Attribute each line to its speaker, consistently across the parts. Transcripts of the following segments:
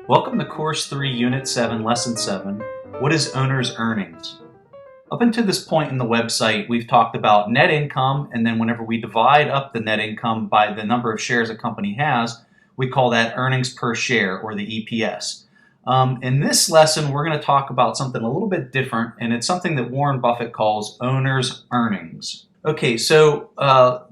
Speaker 1: Welcome to Course 3, Unit 7, Lesson 7. What is owner's earnings? Up until this point in the website, we've talked about net income, and then whenever we divide up the net income by the number of shares a company has, we call that earnings per share, or the EPS. In this lesson, we're going to talk about something a little bit different, and it's something that Warren Buffett calls owner's earnings. Okay, so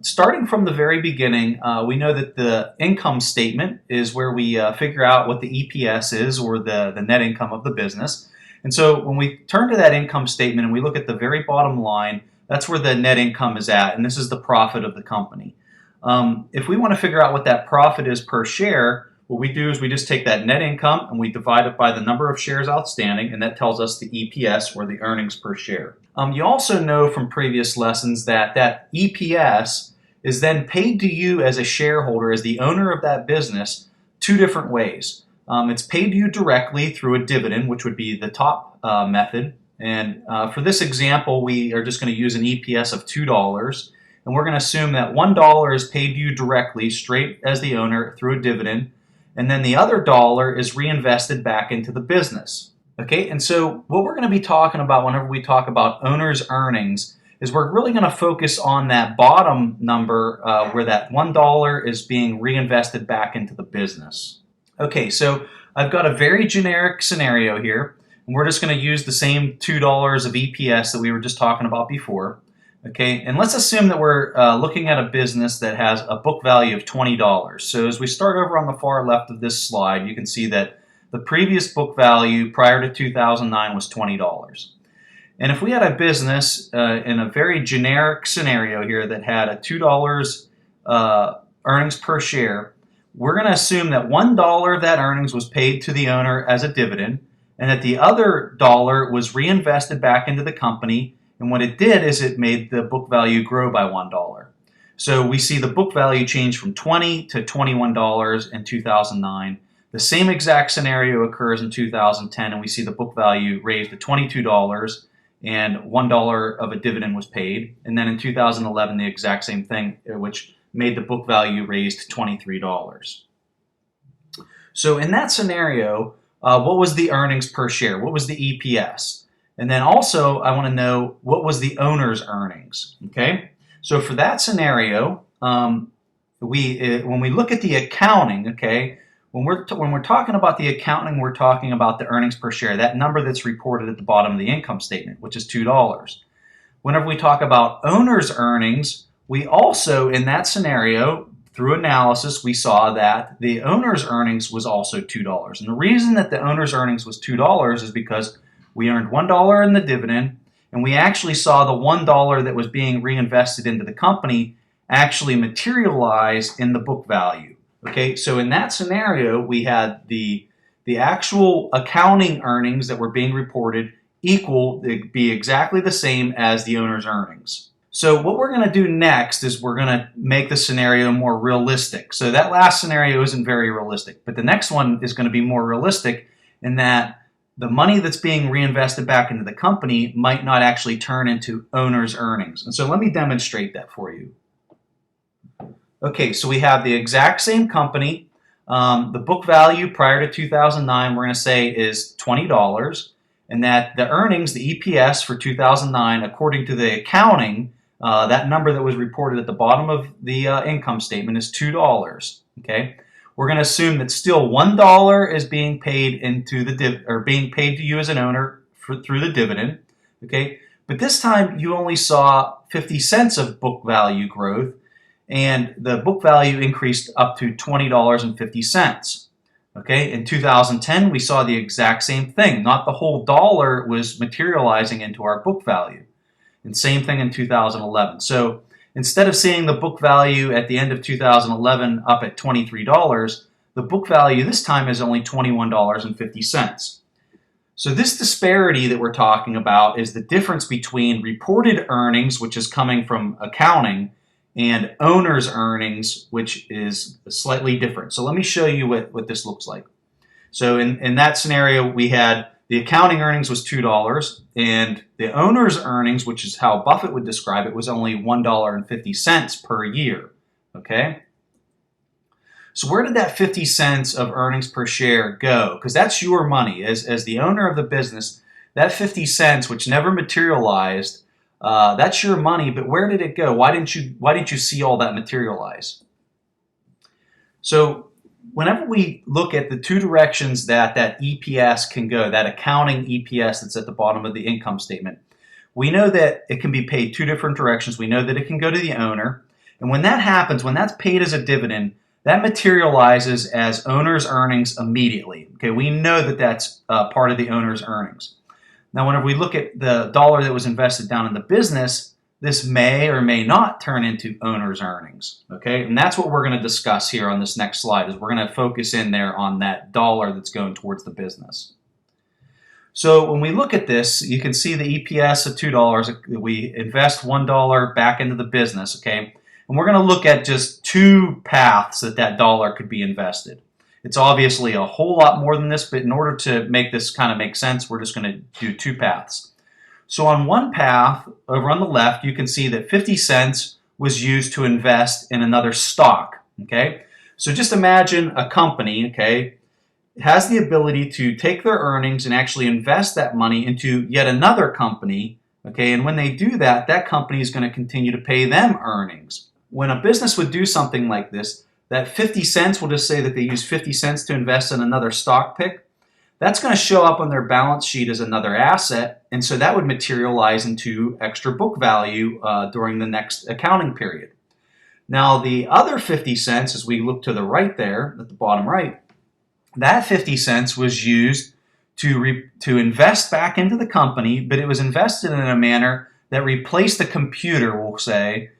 Speaker 1: starting from the very beginning, we know that the income statement is where we figure out what the EPS is, or the net income of the business. And so when we turn to that income statement and we look at the very bottom line, that's where the net income is at, and this is the profit of the company. If we want to figure out what that profit is per share, what we do is we just take that net income and we divide it by the number of shares outstanding, and that tells us the EPS, or the earnings per share. You also know from previous lessons that that EPS is then paid to you as a shareholder, as the owner of that business, two different ways. It's paid to you directly through a dividend, which would be the top method. And for this example, we are just going to use an EPS of $2. And we're going to assume that $1 is paid to you directly, straight as the owner, through a dividend. And then the other dollar is reinvested back into the business. Okay, and so what we're going to be talking about whenever we talk about owner's earnings is we're really going to focus on that bottom number where that $1 is being reinvested back into the business. Okay, so I've got a very generic scenario here, and we're just going to use the same $2 of EPS that we were just talking about before. Okay, and let's assume that we're looking at a business that has a book value of $20. So as we start over on the far left of this slide, you can see that the previous book value prior to 2009 was $20. And if we had a business in a very generic scenario here that had a $2 earnings per share, we're going to assume that $1 of that earnings was paid to the owner as a dividend, and that the other dollar was reinvested back into the company. And what it did is it made the book value grow by $1. So we see the book value change from $20 to $21 in 2009. The same exact scenario occurs in 2010, and we see the book value raised to $22 and $1 of a dividend was paid. And then in 2011, the exact same thing, which made the book value raised to $23. So in that scenario, what was the earnings per share? What was the EPS? And then also, I want to know what was the owner's earnings. Okay, so for that scenario, when we look at the accounting, okay, when we're talking about the accounting, we're talking about the earnings per share, that number that's reported at the bottom of the income statement, which is $2. Whenever we talk about owner's earnings, we also, in that scenario, through analysis, we saw that the owner's earnings was also $2. And the reason that the owner's earnings was $2 is because we earned $1 in the dividend, and we actually saw the $1 that was being reinvested into the company actually materialize in the book value. Okay, so in that scenario, we had the actual accounting earnings that were being reported be exactly the same as the owner's earnings. So what we're going to do next is we're going to make the scenario more realistic. So that last scenario isn't very realistic, but the next one is going to be more realistic in that the money that's being reinvested back into the company might not actually turn into owner's earnings. And so let me demonstrate that for you. Okay, so we have the exact same company. The book value prior to 2009, we're going to say, is $20, and that the earnings, the EPS for 2009, according to the accounting, that number that was reported at the bottom of the income statement is $2. Okay, we're going to assume that still $1 is being paid being paid to you as an owner through the dividend. Okay, but this time you only saw 50 cents of book value growth, and the book value increased up to $20.50. Okay, in 2010, we saw the exact same thing. Not the whole dollar was materializing into our book value. And same thing in 2011. So instead of seeing the book value at the end of 2011 up at $23, the book value this time is only $21.50. So this disparity that we're talking about is the difference between reported earnings, which is coming from accounting, and owner's earnings, which is slightly different. So let me show you what this looks like. So in that scenario, we had the accounting earnings was $2, and the owner's earnings, which is how Buffett would describe it, was only $1.50 per year. Okay? So where did that 50 cents of earnings per share go? Because that's your money. As the owner of the business, that 50 cents, which never materialized, that's your money, but where did it go? Why didn't you see all that materialize? So whenever we look at the two directions that EPS can go, that accounting EPS that's at the bottom of the income statement, we know that it can be paid two different directions. We know that it can go to the owner. And when that happens, when that's paid as a dividend, that materializes as owner's earnings immediately. Okay, we know that that's part of the owner's earnings. Now, whenever we look at the dollar that was invested down in the business, this may or may not turn into owner's earnings. Okay, and that's what we're going to discuss here on this next slide. Is we're going to focus in there on that dollar that's going towards the business. So when we look at this, you can see the EPS of $2. We invest $1 back into the business. Okay. And we're going to look at just two paths that dollar could be invested. It's obviously a whole lot more than this, but in order to make this kind of make sense, we're just going to do two paths. So on one path, over on the left, you can see that 50 cents was used to invest in another stock. Okay, so just imagine a company, okay, has the ability to take their earnings and actually invest that money into yet another company. Okay, and when they do that, that company is going to continue to pay them earnings. When a business would do something like this, that 50 cents, we'll just say that they use 50 cents to invest in another stock pick, that's going to show up on their balance sheet as another asset, and so that would materialize into extra book value during the next accounting period. Now, the other 50 cents, as we look to the right there, at the bottom right, that 50 cents was used to invest back into the company, but it was invested in a manner that replaced the computer, we'll say,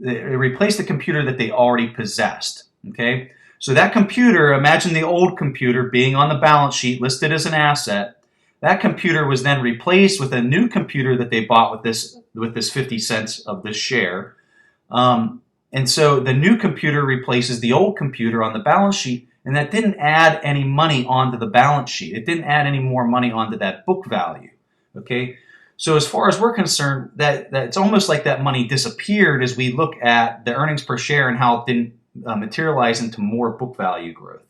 Speaker 1: it replaced the computer that they already possessed. Okay, so that computer, imagine the old computer being on the balance sheet listed as an asset. That computer was then replaced with a new computer that they bought with this 50 cents of this share. And so the new computer replaces the old computer on the balance sheet, and that didn't add any money onto the balance sheet. It didn't add any more money onto that book value. Okay. So as far as we're concerned, that it's almost like that money disappeared as we look at the earnings per share and how it didn't materialize into more book value growth.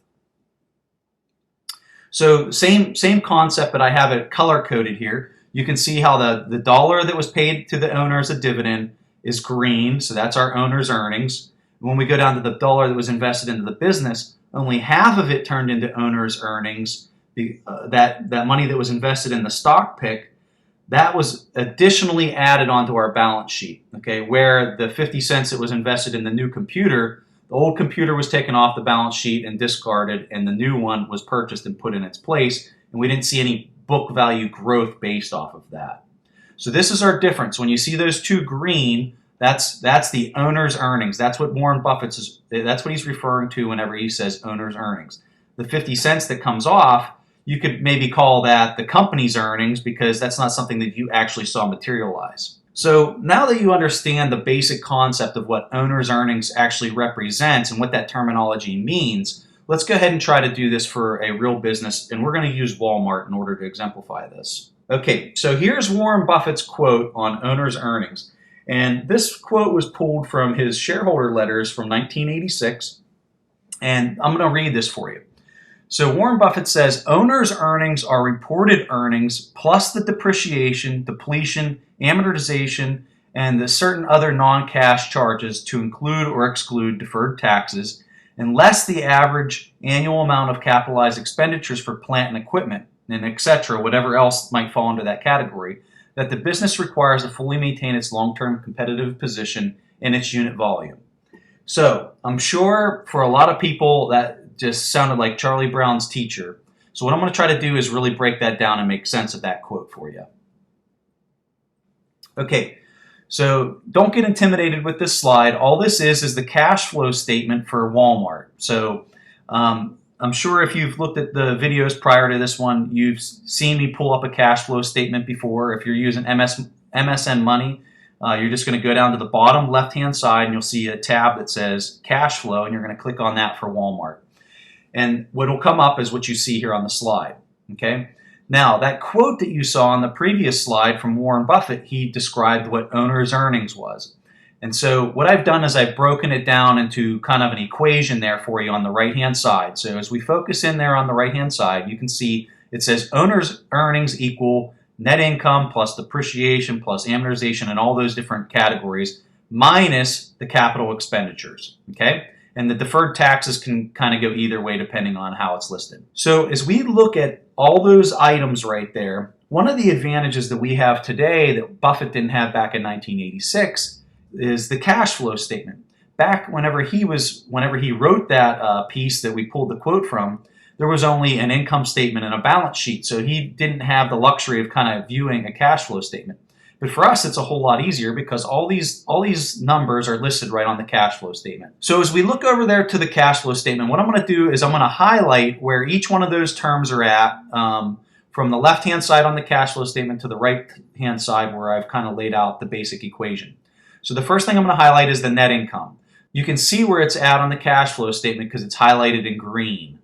Speaker 1: So same concept, but I have it color coded here. You can see how the dollar that was paid to the owner as a dividend is green, so that's our owner's earnings. When we go down to the dollar that was invested into the business, only half of it turned into owner's earnings. That money that was invested in the stock pick, that was additionally added onto our balance sheet, okay, where the 50 cents that was invested in the new computer, the old computer was taken off the balance sheet and discarded, and the new one was purchased and put in its place, and we didn't see any book value growth based off of that. So this is our difference. When you see those two green, that's the owner's earnings. That's what Warren Buffett's that's what he's referring to whenever he says owner's earnings. The 50 cents that comes off, you could maybe call that the company's earnings because that's not something that you actually saw materialize. So now that you understand the basic concept of what owner's earnings actually represents and what that terminology means, let's go ahead and try to do this for a real business, and we're going to use Walmart in order to exemplify this. Okay, so here's Warren Buffett's quote on owner's earnings. And this quote was pulled from his shareholder letters from 1986, and I'm going to read this for you. So Warren Buffett says, owner's earnings are reported earnings plus the depreciation, depletion, amortization, and the certain other non-cash charges to include or exclude deferred taxes, and less the average annual amount of capitalized expenditures for plant and equipment, and etc., whatever else might fall into that category, that the business requires to fully maintain its long-term competitive position in its unit volume. So I'm sure for a lot of people that just sounded like Charlie Brown's teacher. So what I'm going to try to do is really break that down and make sense of that quote for you. Okay, so don't get intimidated with this slide. All this is the cash flow statement for Walmart. So I'm sure if you've looked at the videos prior to this one, you've seen me pull up a cash flow statement before. If you're using MSN Money, you're just going to go down to the bottom left-hand side and you'll see a tab that says cash flow, and you're going to click on that for Walmart. And what will come up is what you see here on the slide. Okay. Now, that quote that you saw on the previous slide from Warren Buffett, he described what owner's earnings was. And so what I've done is I've broken it down into kind of an equation there for you on the right-hand side. So as we focus in there on the right-hand side, you can see it says owner's earnings equal net income plus depreciation plus amortization and all those different categories minus the capital expenditures, okay? And the deferred taxes can kind of go either way depending on how it's listed. So as we look at all those items right there, one of the advantages that we have today that Buffett didn't have back in 1986 is the cash flow statement. Back whenever he wrote that piece that we pulled the quote from, there was only an income statement and a balance sheet. So he didn't have the luxury of kind of viewing a cash flow statement. But for us, it's a whole lot easier because all these numbers are listed right on the cash flow statement. So as we look over there to the cash flow statement, what I'm going to do is I'm going to highlight where each one of those terms are at from the left-hand side on the cash flow statement to the right-hand side where I've kind of laid out the basic equation. So the first thing I'm going to highlight is the net income. You can see where it's at on the cash flow statement because it's highlighted in green.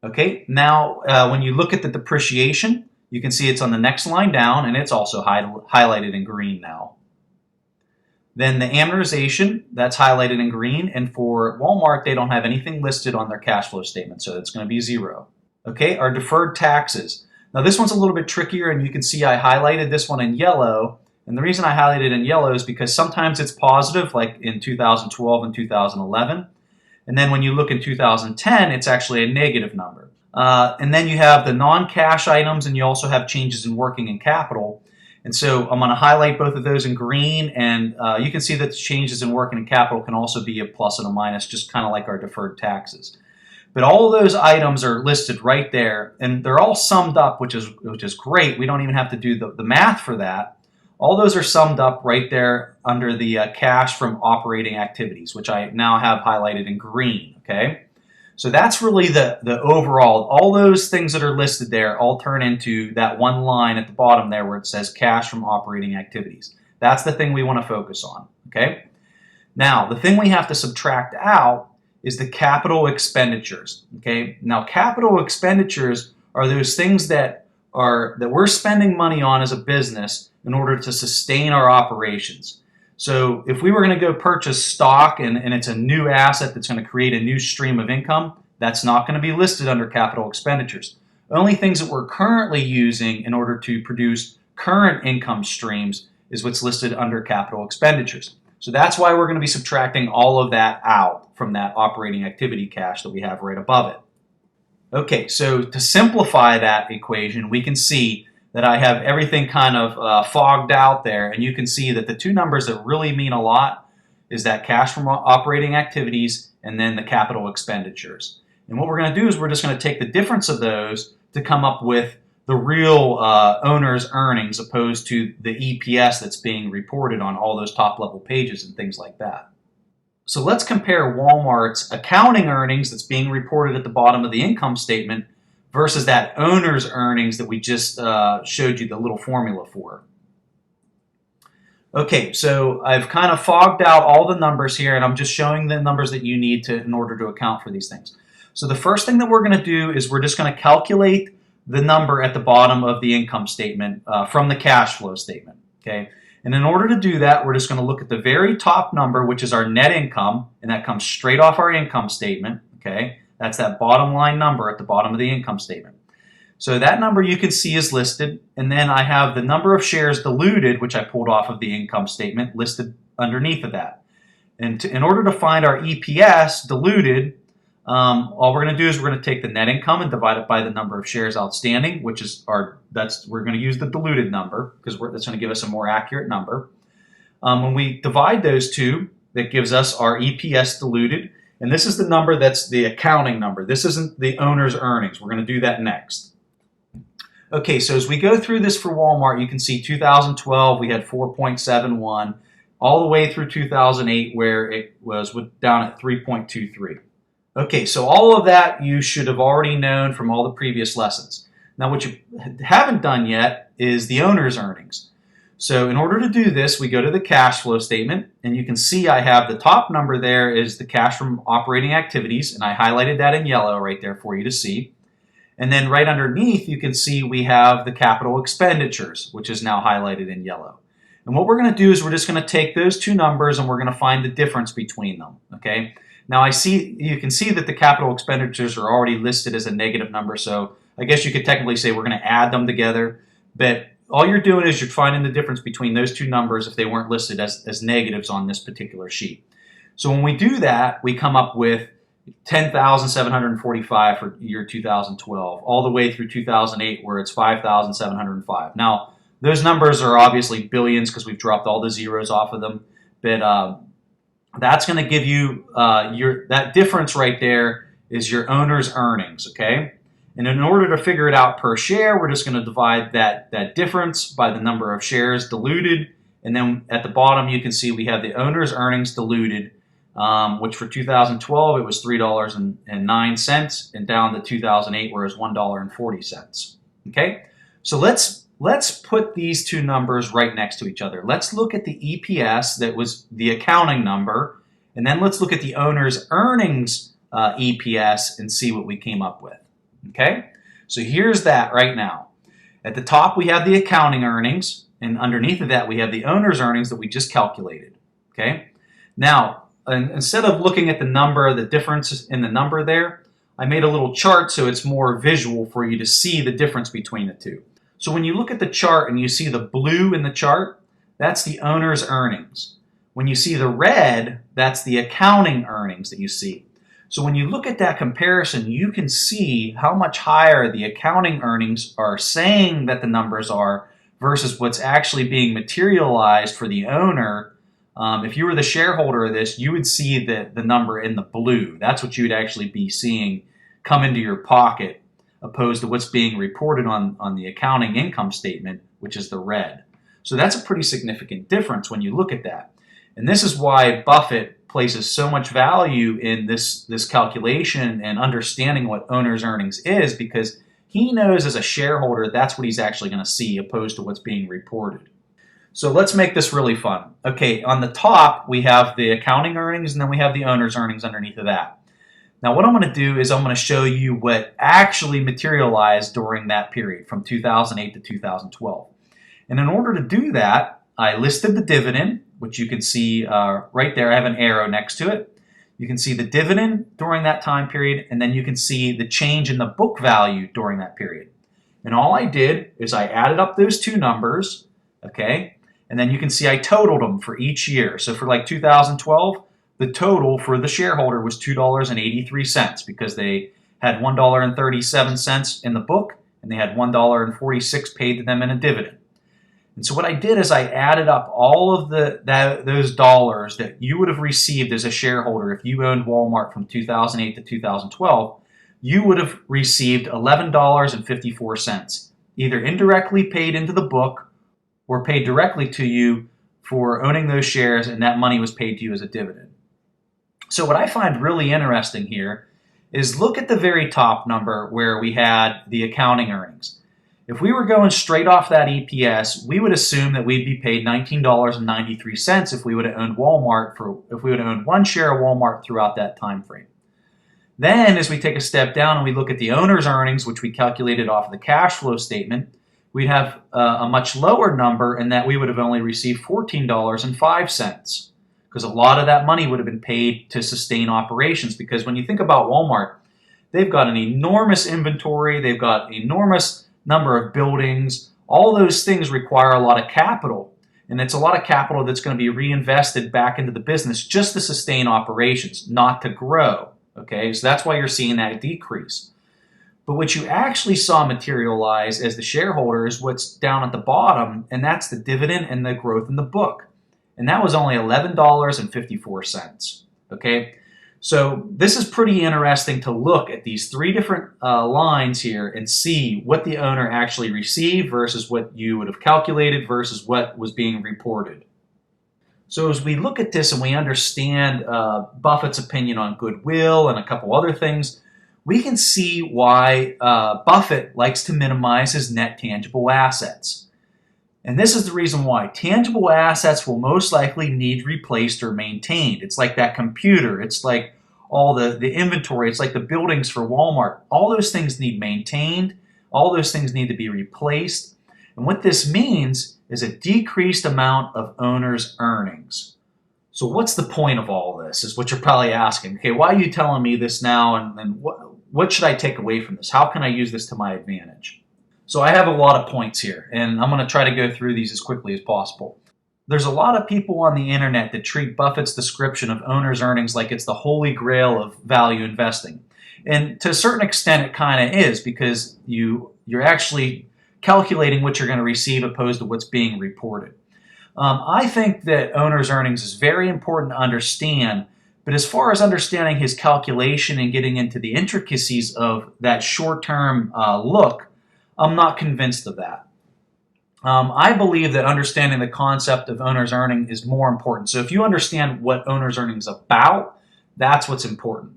Speaker 1: Okay, now when you look at the depreciation, you can see it's on the next line down, and it's also highlighted in green now. Then the amortization, that's highlighted in green, and for Walmart, they don't have anything listed on their cash flow statement, so it's going to be 0. Okay, our deferred taxes. Now this one's a little bit trickier, and you can see I highlighted this one in yellow, and the reason I highlighted it in yellow is because sometimes it's positive, like in 2012 and 2011, and then when you look in 2010, it's actually a negative number. And then you have the non-cash items, and you also have changes in working and capital. And so I'm going to highlight both of those in green, and you can see that the changes in working and capital can also be a plus and a minus, just kind of like our deferred taxes. But all of those items are listed right there, and they're all summed up, which is great. We don't even have to do the math for that. All those are summed up right there under the cash from operating activities, which I now have highlighted in green, okay? So that's really the overall, all those things that are listed there all turn into that one line at the bottom there where it says cash from operating activities. That's the thing we want to focus on, okay? Now, the thing we have to subtract out is the capital expenditures, okay? Now, capital expenditures are those things that we're spending money on as a business in order to sustain our operations. So if we were going to go purchase stock and it's a new asset that's going to create a new stream of income, that's not going to be listed under capital expenditures. Only things that we're currently using in order to produce current income streams is what's listed under capital expenditures. So that's why we're going to be subtracting all of that out from that operating activity cash that we have right above it. Okay, so to simplify that equation, we can see that I have everything kind of fogged out there, and you can see that the two numbers that really mean a lot is that cash from operating activities and then the capital expenditures. And what we're going to do is we're just going to take the difference of those to come up with the real owner's earnings opposed to the EPS that's being reported on all those top level pages and things like that. So let's compare Walmart's accounting earnings that's being reported at the bottom of the income statement versus that owner's earnings that we just showed you the little formula for. Okay, so I've kind of fogged out all the numbers here, and I'm just showing the numbers that you need in order to account for these things. So the first thing that we're going to do is we're just going to calculate the number at the bottom of the income statement from the cash flow statement. Okay, and in order to do that, we're just going to look at the very top number, which is our net income, and that comes straight off our income statement. Okay, that's that bottom line number at the bottom of the income statement. So that number you can see is listed, and then I have the number of shares diluted, which I pulled off of the income statement, listed underneath of that. And in order to find our EPS diluted, all we're going to do is we're going to take the net income and divide it by the number of shares outstanding, which is we're going to use the diluted number because that's going to give us a more accurate number. When we divide those two, that gives us our EPS diluted. And this is the number that's the accounting number. This isn't the owner's earnings. We're going to do that next. Okay, so as we go through this for Walmart, you can see 2012 we had 4.71, all the way through 2008 where it was down at 3.23. Okay, so all of that you should have already known from all the previous lessons. Now what you haven't done yet is the owner's earnings. So in order to do this, we go to the cash flow statement, and you can see I have the top number there is the cash from operating activities, and I highlighted that in yellow right there for you to see. And then right underneath, you can see we have the capital expenditures, which is now highlighted in yellow. And what we're going to do is we're just going to take those two numbers and we're going to find the difference between them, okay? Now you can see that the capital expenditures are already listed as a negative number, so I guess you could technically say we're going to add them together, but all you're doing is you're finding the difference between those two numbers if they weren't listed as negatives on this particular sheet. So when we do that, we come up with 10,745 for year 2012, all the way through 2008 where it's 5,705. Now, those numbers are obviously billions because we've dropped all the zeros off of them, but that's going to give you that difference right there is your owner's earnings, okay? And in order to figure it out per share, we're just going to divide that difference by the number of shares diluted, and then at the bottom you can see we have the owner's earnings diluted, which for 2012 it was $3.09, and down to 2008 where it was $1.40. Okay, so let's put these two numbers right next to each other. Let's look at the EPS that was the accounting number, and then let's look at the owner's earnings EPS and see what we came up with. Okay, so here's that right now. At the top we have the accounting earnings, and underneath of that we have the owner's earnings that we just calculated. Okay, now instead of looking at the number, the difference in the number there, I made a little chart so it's more visual for you to see the difference between the two. So when you look at the chart and you see the blue in the chart, that's the owner's earnings. When you see the red, that's the accounting earnings that you see. So when you look at that comparison, you can see how much higher the accounting earnings are saying that the numbers are versus what's actually being materialized for the owner. If you were the shareholder of this, you would see the number in the blue. That's what you would actually be seeing come into your pocket, opposed to what's being reported on the accounting income statement, which is the red. So that's a pretty significant difference when you look at that. And this is why Buffett places so much value in this calculation and understanding what owner's earnings is, because he knows as a shareholder that's what he's actually going to see opposed to what's being reported. So let's make this really fun. Okay, on the top we have the accounting earnings and then we have the owner's earnings underneath of that. Now what I'm going to do is I'm going to show you what actually materialized during that period from 2008 to 2012. And in order to do that, I listed the dividend, which you can see right there. I have an arrow next to it. You can see the dividend during that time period, and then you can see the change in the book value during that period. And all I did is I added up those two numbers, okay? And then you can see I totaled them for each year. So for like 2012, the total for the shareholder was $2.83 because they had $1.37 in the book and they had $1.46 paid to them in a dividend. And so what I did is I added up all of those dollars that you would have received as a shareholder if you owned Walmart from 2008 to 2012. You would have received $11.54, either indirectly paid into the book or paid directly to you for owning those shares, and that money was paid to you as a dividend. So what I find really interesting here is look at the very top number where we had the accounting earnings. If we were going straight off that EPS, we would assume that we'd be paid $19.93 if we would have owned if we would have owned one share of Walmart throughout that time frame. Then, as we take a step down and we look at the owner's earnings, which we calculated off of the cash flow statement, we'd have a much lower number in that we would have only received $14.05 because a lot of that money would have been paid to sustain operations. Because when you think about Walmart, they've got an enormous inventory, they've got enormous number of buildings. All those things require a lot of capital, and it's a lot of capital that's going to be reinvested back into the business just to sustain operations, not to grow. Okay, so that's why you're seeing that decrease. But what you actually saw materialize as the shareholder is what's down at the bottom, and that's the dividend and the growth in the book. And that was only $11.54. Okay, so this is pretty interesting to look at these three different lines here and see what the owner actually received versus what you would have calculated versus what was being reported. So as we look at this and we understand Buffett's opinion on goodwill and a couple other things, we can see why Buffett likes to minimize his net tangible assets. And this is the reason why. Tangible assets will most likely need replaced or maintained. It's like that computer. It's like all the inventory. It's like the buildings for Walmart. All those things need maintained. All those things need to be replaced. And what this means is a decreased amount of owner's earnings. So what's the point of all this is what you're probably asking. Okay, why are you telling me this now, and what should I take away from this? How can I use this to my advantage? So I have a lot of points here, and I'm going to try to go through these as quickly as possible. There's a lot of people on the internet that treat Buffett's description of owner's earnings like it's the holy grail of value investing. And to a certain extent, it kind of is, because you're actually calculating what you're going to receive opposed to what's being reported. I think that owner's earnings is very important to understand, but as far as understanding his calculation and getting into the intricacies of that short-term look, I'm not convinced of that. I believe that understanding the concept of owner's earning is more important. So if you understand what owner's earning is about, that's what's important.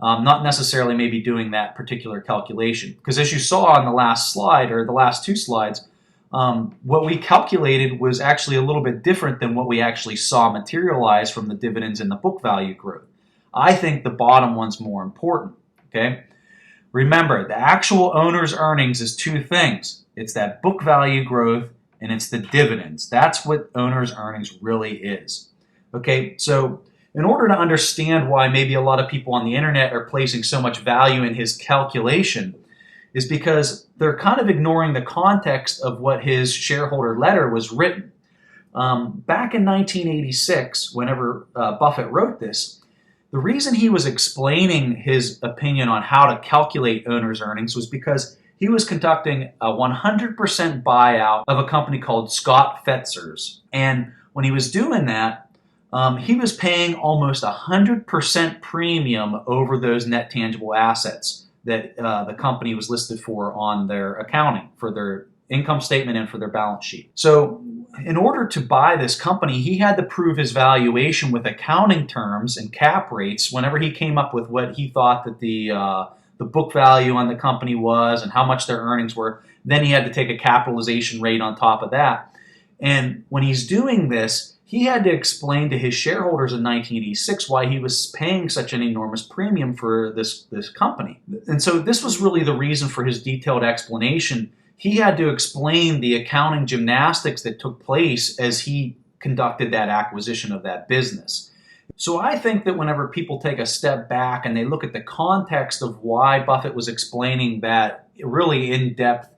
Speaker 1: Not necessarily maybe doing that particular calculation. Because as you saw on the last slide, or the last two slides, what we calculated was actually a little bit different than what we actually saw materialize from the dividends and the book value growth. I think the bottom one's more important. Okay? Remember, the actual owner's earnings is two things. It's that book value growth and it's the dividends. That's what owner's earnings really is. Okay, so in order to understand why maybe a lot of people on the internet are placing so much value in his calculation is because they're kind of ignoring the context of what his shareholder letter was written. Back in 1986, whenever Buffett wrote this, the reason he was explaining his opinion on how to calculate owner's earnings was because he was conducting a 100% buyout of a company called Scott Fetzer's. And when he was doing that, he was paying almost 100% premium over those net tangible assets that the company was listed for on their accounting, for their income statement and for their balance sheet. So in order to buy this company, he had to prove his valuation with accounting terms and cap rates whenever he came up with what he thought that the book value on the company was and how much their earnings were. Then he had to take a capitalization rate on top of that. And when he's doing this, he had to explain to his shareholders in 1986 why he was paying such an enormous premium for this company. And so this was really the reason for his detailed explanation. He had to explain the accounting gymnastics that took place as he conducted that acquisition of that business. So I think that whenever people take a step back and they look at the context of why Buffett was explaining that really in-depth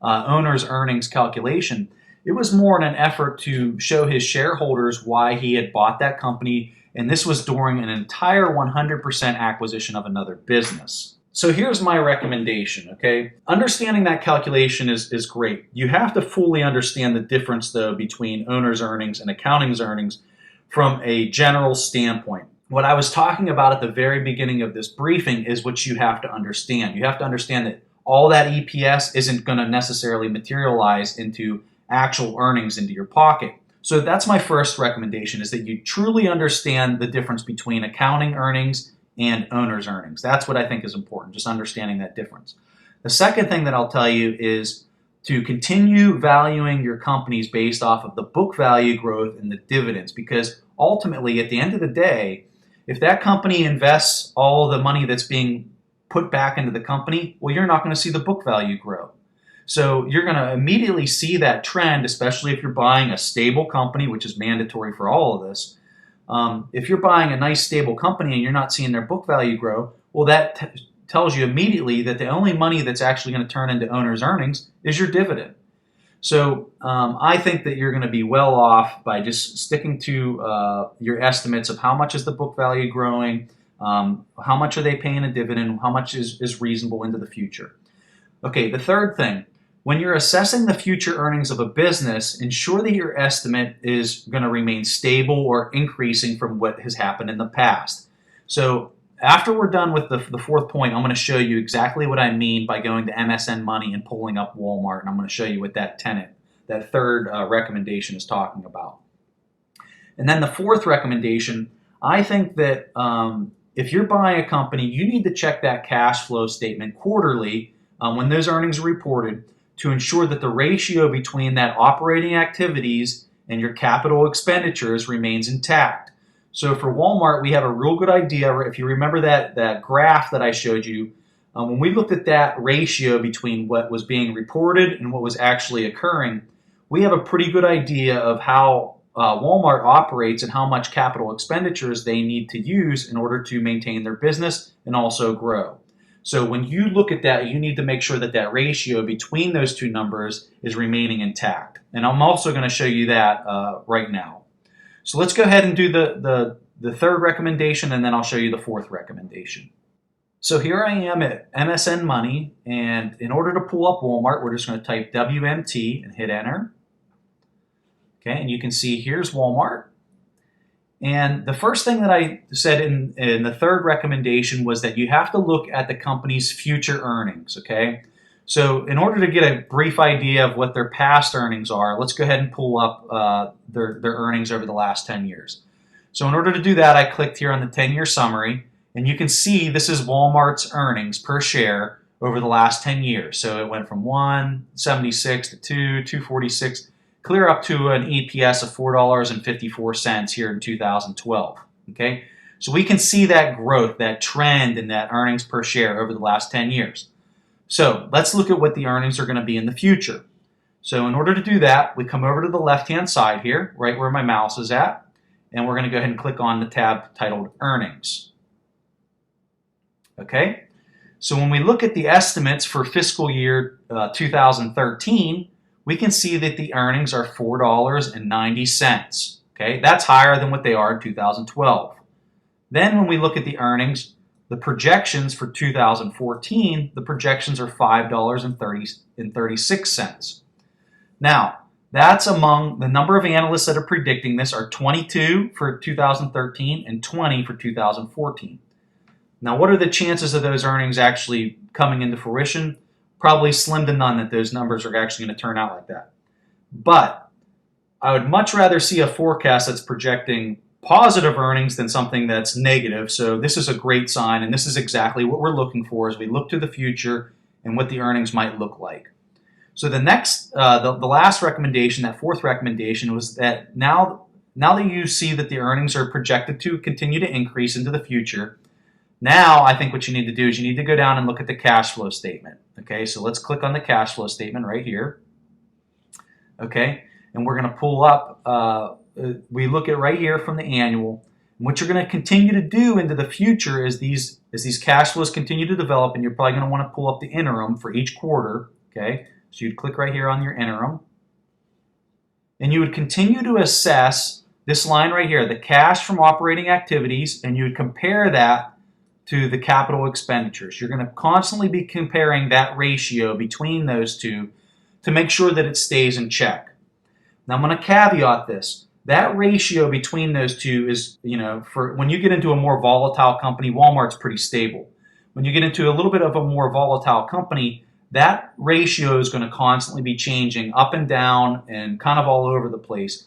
Speaker 1: owner's earnings calculation, it was more in an effort to show his shareholders why he had bought that company, and this was during an entire 100% acquisition of another business. So here's my recommendation, okay? Understanding that calculation is great. You have to fully understand the difference, though, between owner's earnings and accounting's earnings from a general standpoint. What I was talking about at the very beginning of this briefing is what you have to understand. You have to understand that all that EPS isn't going to necessarily materialize into actual earnings into your pocket. So that's my first recommendation, is that you truly understand the difference between accounting earnings and owner's earnings. That's what I think is important, just understanding that difference. The second thing that I'll tell you is to continue valuing your companies based off of the book value growth and the dividends, because ultimately, at the end of the day, if that company invests all the money that's being put back into the company, well, you're not going to see the book value grow. So you're going to immediately see that trend, especially if you're buying a stable company, which is mandatory for all of this. If you're buying a nice stable company and you're not seeing their book value grow, well, that tells you immediately that the only money that's actually going to turn into owner's earnings is your dividend. So I think that you're going to be well off by just sticking to your estimates of how much is the book value growing, how much are they paying a dividend, how much is reasonable into the future. Okay, the third thing, when you're assessing the future earnings of a business, ensure that your estimate is going to remain stable or increasing from what has happened in the past. So after we're done with the fourth point, I'm going to show you exactly what I mean by going to MSN Money and pulling up Walmart, and I'm going to show you what that third recommendation is talking about. And then the fourth recommendation, I think that if you're buying a company, you need to check that cash flow statement quarterly when those earnings are reported to ensure that the ratio between that operating activities and your capital expenditures remains intact. So for Walmart, we have a real good idea. If you remember that graph that I showed you, When we looked at that ratio between what was being reported and what was actually occurring, we have a pretty good idea of how Walmart operates and how much capital expenditures they need to use in order to maintain their business and also grow. So when you look at that, you need to make sure that that ratio between those two numbers is remaining intact. And I'm also going to show you that right now. So let's go ahead and do the third recommendation, and then I'll show you the fourth recommendation. So here I am at MSN Money, and in order to pull up Walmart, we're just going to type WMT and hit enter. Okay, and you can see here's Walmart. And the first thing that I said in the third recommendation was that you have to look at the company's future earnings, okay? So in order to get a brief idea of what their past earnings are, let's go ahead and pull up their earnings over the last 10 years. So in order to do that, I clicked here on the 10-year summary, and you can see this is Walmart's earnings per share over the last 10 years. So it went from 176 to 246, clear up to an EPS of $4.54 here in 2012. Okay, so we can see that growth, that trend in that earnings per share over the last 10 years. So let's look at what the earnings are going to be in the future. So in order to do that, we come over to the left-hand side here, right where my mouse is at, and we're going to go ahead and click on the tab titled Earnings. Okay, so when we look at the estimates for fiscal year 2013, we can see that the earnings are $4.90. Okay, that's higher than what they are in 2012. Then when we look at the earnings, the projections for 2014, the projections are $5.36. Now, that's among the number of analysts that are predicting this are 22 for 2013 and 20 for 2014. Now, what are the chances of those earnings actually coming into fruition? Probably slim to none that those numbers are actually going to turn out like that. But I would much rather see a forecast that's projecting positive earnings than something that's negative. So this is a great sign, and this is exactly what we're looking for as we look to the future and what the earnings might look like. So the next, the last recommendation, that fourth recommendation, was that now that you see that the earnings are projected to continue to increase into the future, now I think what you need to do is you need to go down and look at the cash flow statement. Okay, so let's click on the cash flow statement right here. Okay, and we're going to pull up, we look at right here from the annual. And what you're going to continue to do into the future is these cash flows continue to develop, and you're probably going to want to pull up the interim for each quarter. Okay, so you'd click right here on your interim. And you would continue to assess this line right here, the cash from operating activities, and you would compare that to the capital expenditures. You're going to constantly be comparing that ratio between those two to make sure that it stays in check. Now I'm going to caveat this. That ratio between those two is, for when you get into a more volatile company, Walmart's pretty stable. When you get into a little bit of a more volatile company, that ratio is going to constantly be changing up and down and kind of all over the place.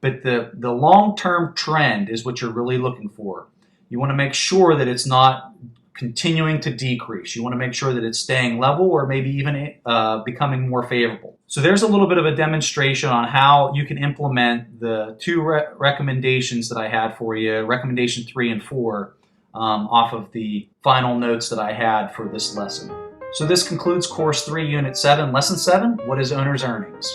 Speaker 1: But the long-term trend is what you're really looking for. You want to make sure that it's not continuing to decrease. You want to make sure that it's staying level or maybe even becoming more favorable. So there's a little bit of a demonstration on how you can implement the two recommendations that I had for you, recommendation 3 and 4, off of the final notes that I had for this lesson. So this concludes Course 3, Unit 7, Lesson 7, What is Owner's Earnings?